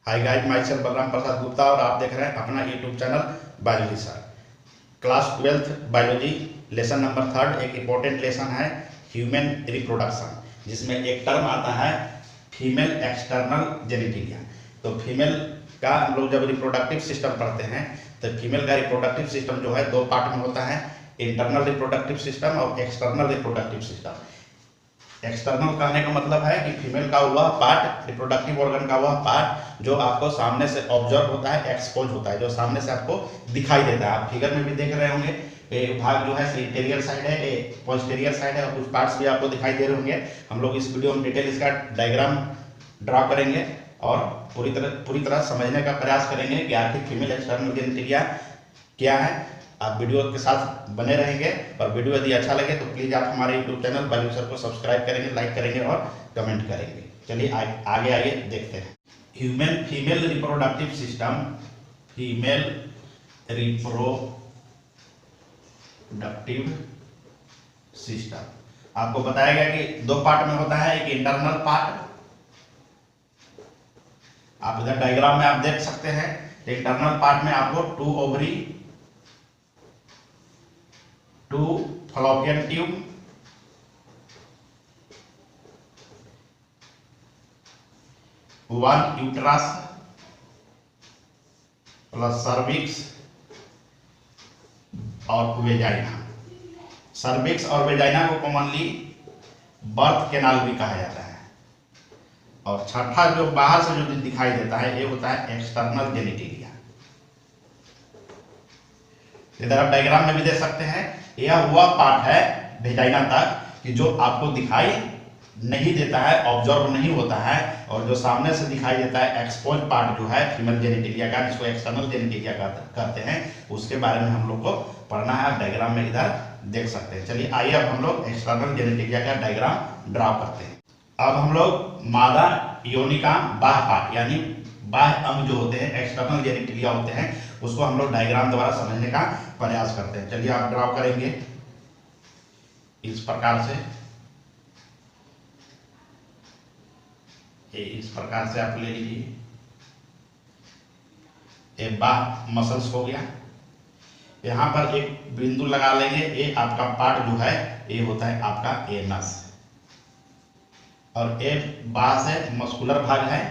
Hi guys, my self Balram Prasad Gupta और आप देख रहे हैं अपना YouTube channel biology sir. Class 12th biology lesson number 3 एक इम्पोर्टेंट लेसन है ह्यूमन रिप्रोडक्शन, जिसमें एक टर्म आता है फीमेल एक्सटर्नल जेनिटिलिया। तो फीमेल का हम लोग जब रिप्रोडक्टिव सिस्टम पढ़ते हैं तो फीमेल का रिप्रोडक्टिव सिस्टम जो है दो पार्ट में होता है, इंटरनल रिप्रोडक्टिव सिस्टम और एक्सटर्नल रिप्रोडक्टिव सिस्टम। एक्सटर्नल कहने का मतलब है कि फीमेल का वह पार्ट, रिप्रोडक्टिव ऑर्गन का वह पार्ट जो आपको सामने से ऑब्जर्व होता है, एक्सपोज होता है, जो सामने से आपको दिखाई देता है। आप फिगर में भी देख रहे होंगे, एक भाग जो है इंटीरियर साइड है, पोस्टीरियर साइड है और कुछ पार्ट्स भी आपको दिखाई दे रहे होंगे। हम लोग इस वीडियो में डिटेल इसका डायग्राम ड्रा करेंगे और पूरी तरह समझने का प्रयास करेंगे कि आखिर फीमेल एक्सटर्नल जेनिटिलिया क्या है। आप वीडियो के साथ बने रहेंगे और वीडियो यदि अच्छा लगे तो प्लीज़ आप हमारे यूट्यूब चैनल बायोलॉजी सर को सब्सक्राइब करेंगे, लाइक करेंगे और कमेंट करेंगे। चलिए आगे आगे देखते हैं। Human female reproductive system, female reproductive system आपको बताया गया कि दो पार्ट में होता है। एक इंटरनल पार्ट, आप इधर डायग्राम में आप देख सकते हैं। इंटरनल पार्ट में आपको 2 ovary, 2 Fallopian tube, 1 uterus plus cervix और वेजाइना। सर्विक्स और वेजाइना को कॉमनली बर्थ कैनाल भी कहा जाता है। और छठा जो बाहर से जो दिखाई देता है ये होता है एक्सटर्नल जेनिटिलिया। इधर आप डायग्राम में भी देख सकते हैं, यह वह पार्ट है वेजाइना तक कि जो आपको दिखाई नहीं देता है, ऑब्जर्व नहीं होता है, और जो सामने से दिखाई देता है एक्सपोज पार्ट जो है फीमेल जेनिटिलिया का, जिसको एक्सटर्नल जेनिटिलिया कहते हैं, उसके बारे में हम लोग को पढ़ना है। आप डायग्राम में इधर देख सकते हैं। चलिए आइए अब हम लोग एक्सटर्नल जेनिटिलिया का डायग्राम ड्रा करते हैं। अब हम लोग मादा योनि का बाह्य पार्ट यानी बाह्य अंग जो होते हैं, एक्सटर्नल जेनिटिलिया होते हैं, उसको हम लोग डायग्राम द्वारा समझने का प्रयास करते हैं। चलिए आप ड्रा करेंगे इस प्रकार से, इस प्रकार से आप ले लीजिए। ये बाह्य मसल्स हो गया। यहाँ पर एक बिंदु लगा लेंगे। ये आपका पार्ट जो है ये होता है आपका एनस, और ये बाहर से मस्कुलर भाग है।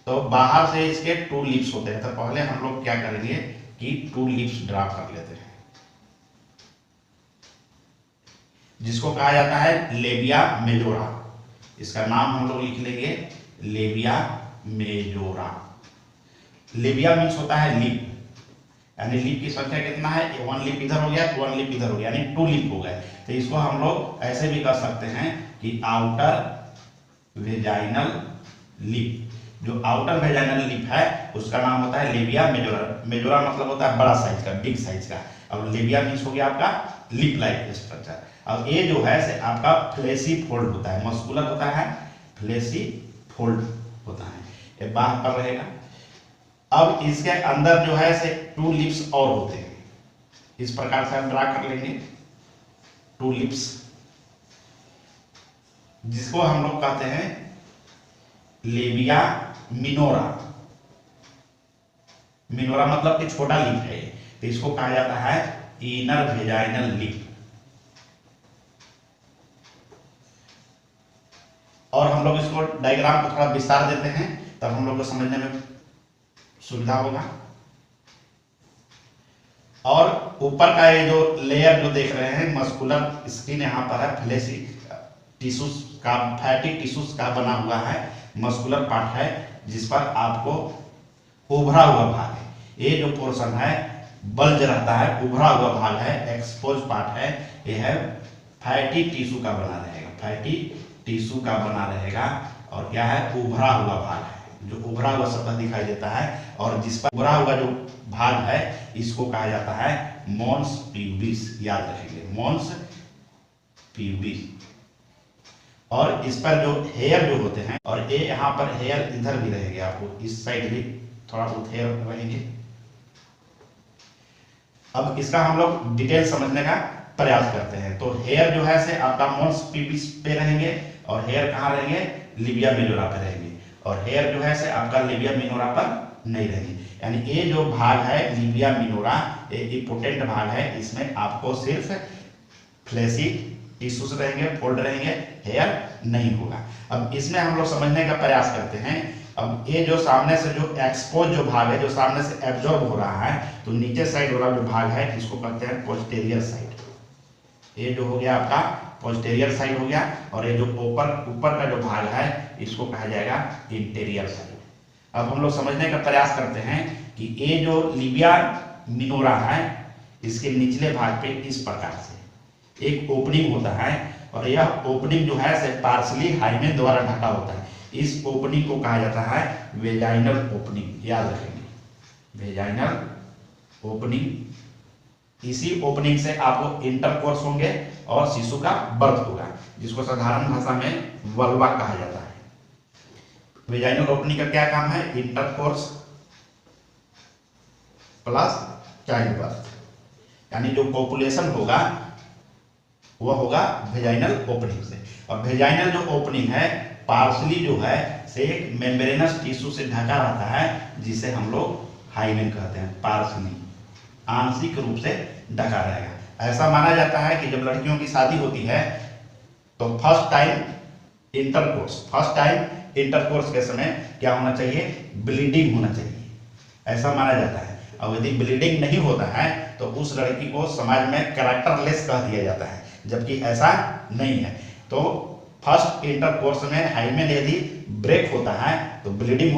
तो बाहर से इसके 2 लिप्स होते हैं। तो पहले हम लोग क्या करेंगे कि 2 लिप्स ड्रा कर लेते हैं, जिसको कहा जाता है लेबिया मेजोरा। इसका नाम हम लोग लिख लेंगे लेबिया मेजोरा। लेबिया मीन्स होता है लिप, यानी लिप की संख्या कितना है, 1 लिप इधर हो गया, 1 लिप इधर हो गया, यानी 2 लिप हो गए। तो इसको हम लोग ऐसे भी कर सकते हैं कि आउटर वेजाइनल लिप, जो आउटर वेजाइनल लिप है उसका नाम होता है लेबिया मेजोरा। मेजोरा मतलब होता है बड़ा साइज का, बिग साइज का। अब लेबिया मीन्स हो गया आपका लिप लाइक स्ट्रक्चर। अब ये जो है से आपका फ्लेसी फोल्ड होता है, मस्कुलर होता है, फ्लेसी फोल्ड होता है, ये बाहर पर रहेगा। अब इसके अंदर जो है से 2 लिप्स और होते हैं। इस प्रकार से हम ड्रा कर लेंगे 2 लिप्स, जिसको हम लोग कहते हैं लेबिया मिनोरा। मिनोरा मतलब कि छोटा लिप है, तो इसको कहा जाता है इनर वेजाइनल लिप। और हम लोग इसको डायग्राम को थोड़ा विस्तार देते हैं, तब हम लोग को समझने में सुविधा होगा। और ऊपर का ये जो लेयर जो देख रहे हैं मस्कुलर स्किन, यहाँ पर है फ्लेसी टिश्यूज का, फैटी टिश्यूज का बना हुआ है मस्कुलर पार्ट है, जिस पर आपको उभरा हुआ भाग है। ये जो पोर्शन है बल्ज रहता है, उभरा हुआ भाग है, एक्सपोज पार्ट है, ये है फैटी टिश्यू का बना रहेगा, फैटी टिश्यू का बना रहेगा। और क्या है, उभरा हुआ भाग है, जो उभरा हुआ सतह दिखाई देता है, और जिस पर उभरा हुआ जो भाग है इसको कहा जाता है मॉन्स प्यूबिस। याद रखेंगे, मॉन्स प्यूबिस। और इस पर जो हेयर जो होते हैं, और ये यहाँ पर हेयर इधर भी रहेंगे, आपको इस साइड भी थोड़ा बहुत हेयर रहेंगे। अब इसका हम लोग डिटेल समझने का प्रयास करते हैं। तो हेयर जो है से आपका मॉन्स प्यूबिस पे रहेंगे, और हेयर कहाँ रहेंगे, लिबिया मेजोरा पे रहेंगे। और हेयर जो है से आपका लिबिया मिनोरा पर नहीं रहेगी। यानी ये जो भाग है लिबिया मिनोरा, ये इंपोर्टेंट भाग है, इसमें आपको सिर्फ फ्लैशी टिश्यूज रहेंगे, फोल्ड रहेंगे, हेयर नहीं होगा। अब इसमें हम लोग समझने का प्रयास करते हैं। अब ये जो सामने से जो एक्सपोज जो भाग है, जो सामने से एब्जॉर्ब हो रहा है, तो नीचे साइड वाला जो भाग है इसको कहते हैं पोस्टीरियर साइड। ये जो हो गया आपका पोस्टीरियर साइड हो गया, और ये जो ऊपर का जो भाग है इसको कहा जाएगा इंटीरियर साइड। अब हम लोग समझने का प्रयास करते हैं कि ये जो लिबिया मिनोरा है, इसके निचले भाग पे इस प्रकार से एक ओपनिंग होता है, और यह ओपनिंग जो है से पार्सली हाइमेन द्वारा ढका होता है। इस ओपनिंग को कहा जाता है वेजाइनल ओपनिंग, याद रखेंगे, वेजाइनल ओपनिंग। इसी ओपनिंग से आपको इंटरकोर्स होंगे और शिशु का बर्थ होगा, जिसको साधारण भाषा में वल्वा कहा जाता है। वेजाइनल ओपनिंग का क्या काम है? इंटरकोर्स प्लस चाइल्ड बर्थ, यानी जो पॉपुलेशन होगा वह होगा वेजाइनल ओपनिंग से। और वेजाइनल जो ओपनिंग है पार्सली जो है से एक मेम्ब्रेनस टिश्यू से ढका रहता है, जिसे हम लोग हाइमेन कहते हैं। पार्सली आंशिक रूप से ढका रहेगा। ऐसा माना जाता है कि जब लड़कियों की शादी होती है तो फर्स्ट टाइम इंटरकोर्स के समय क्या होना चाहिए? ब्लीडिंग होना चाहिए, ऐसा माना जाता है। और यदि ब्लीडिंग नहीं होता है तो उस लड़की को समाज में कैरेक्टरलेस कह दिया जाता है, जबकि ऐसा नहीं है। तो फर्स्ट इंटरकोर्स में हाइमेन यदि ब्रेक होता है तो ब्लीडिंग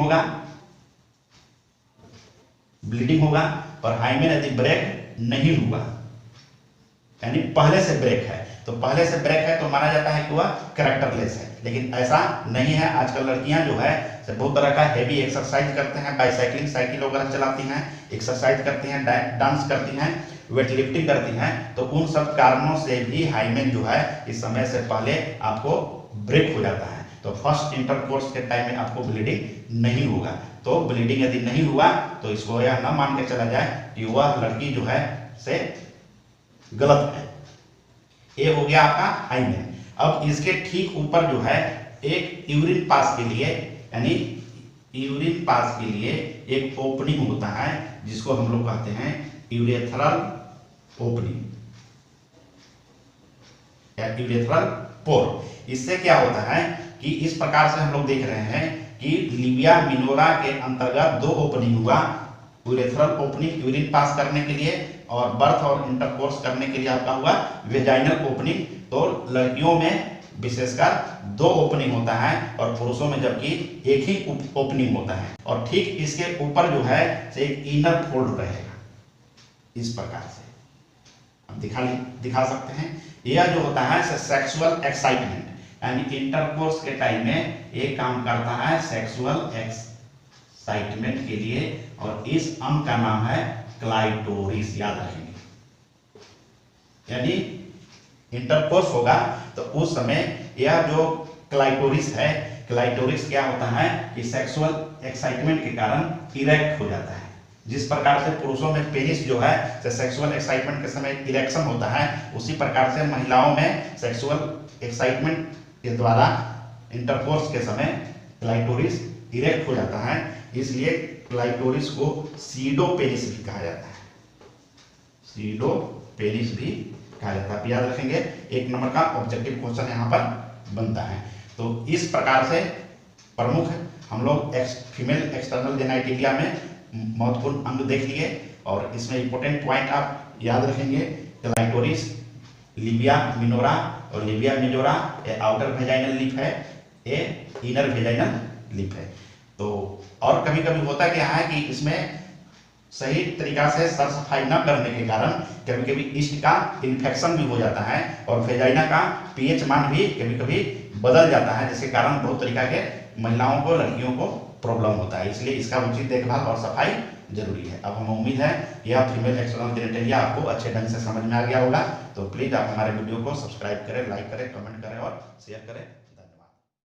होगा, और हाइमेन यदि ब्रेक नहीं हुआ यानी पहले से ब्रेक है, तो पहले से ब्रेक है तो माना जाता है कि वह कैरेक्टरलेस है। लेकिन ऐसा नहीं है। आजकल लड़कियां जो है बहुत तरह का हेवी एक्सरसाइज करते हैं, बाइसाइकिलिंग, साइकिल वगैरह चलाती हैं, एक्सरसाइज करती हैं, डांस करती हैं, वेट लिफ्टिंग करती हैं, तो उन सब कारणों से भी हाइमेन जो है इस समय से पहले आपको ब्रेक हो जाता है। तो फर्स्ट इंटरकोर्स के टाइम में आपको ब्लीडिंग नहीं होगा। तो ब्लीडिंग यदि नहीं हुआ तो इसको यह न मान के चला जाए कि वह लड़की जो है से गलत है। ये हो गया आपका हाइमेन। अब इसके ठीक ऊपर जो है एक यूरिन पास के लिए, यानी यूरिन पास के लिए एक ओपनिंग होता है, जिसको हम लोग कहते हैं यूरेथ्रल ओपनिंग या यूरेथ्रल पोर। इससे क्या होता है कि इस प्रकार से हम लोग देख रहे हैं कि लिबिया मिनोरा के अंतर्गत दो ओपनिंग हुआ, यूरेथ्रल ओपनिंग यूरिन पास करने के लिए, और बर्थ और इंटरकोर्स करने के लिए आपका हुआ वेजाइनल ओपनिंग। तो लड़कियों में विशेषकर दो ओपनिंग होता है और पुरुषों में जबकि एक ही ओपनिंग होता है। और ठीक इसके ऊपर जो है से एक इनर फोल्ड रहेगा इस प्रकार से। अब दिखा सकते हैं। यह जो होता है सेक्सुअल एक्साइटमेंट, यानी इंटरकोर्स के टाइम में ये काम करता है सेक्सुअल एक्साइटमेंट के लिए, और इस अंग का नाम है क्लाइटोरिस, याद रखेंगे। यानी इंटरकोर्स होगा तो उस समय यह जो क्लाइटोरिस है, क्लाइटोरिस क्या होता है कि सेक्सुअल एक्साइटमेंट के कारण इरेक्ट हो जाता है। जिस प्रकार से पुरुषों में पेनिस जो है सेक्सुअल एक्साइटमेंट के समय इरेक्शन होता है, उसी प्रकार से महिलाओं में सेक्सुअल एक्साइटमेंट के द्वारा इंटरकोर्स के समय क्लाइटोरिस इरेक्ट हो जाता है। इसलिए क्लाइटोरिस को सीडो पेनिस भी कहा जाता है, सीडो पेनिस भी कहा जाता है। याद रखेंगे, एक नंबर का ऑब्जेक्टिव क्वेश्चन यहाँ पर बनता है। तो इस प्रकार से प्रमुख हम लोग फीमेल एक्सटर्नल जेनाइटिलिया में महत्वपूर्ण अंग देख लिए, और इसमें इंपोर्टेंट पॉइंट आप याद रखेंगे। क्लाइटोरिस, लिबिया मिनोरा, और लिबिया मिनोरा ये आउटर वेजाइनल लिप है, ये इनर वेजाइनल लिप है। तो और कभी कभी होता क्या है कि इसमें सही तरीका से साफ सफाई न करने के कारण कभी कभी ईस्ट का इन्फेक्शन भी हो जाता है, और वेजाइना का पीएच मान भी कभी कभी बदल जाता है, जिसके कारण बहुत तरीका के महिलाओं को, लड़कियों को प्रॉब्लम होता है। इसलिए इसका उचित देखभाल और सफाई जरूरी है। अब हमें उम्मीद है यह फीमेल एक्सटर्नल जेनिटलिया आपको अच्छे ढंग से समझ में आ गया होगा। तो प्लीज़ आप हमारे वीडियो को सब्सक्राइब करें, लाइक करें, कमेंट करें और शेयर करें।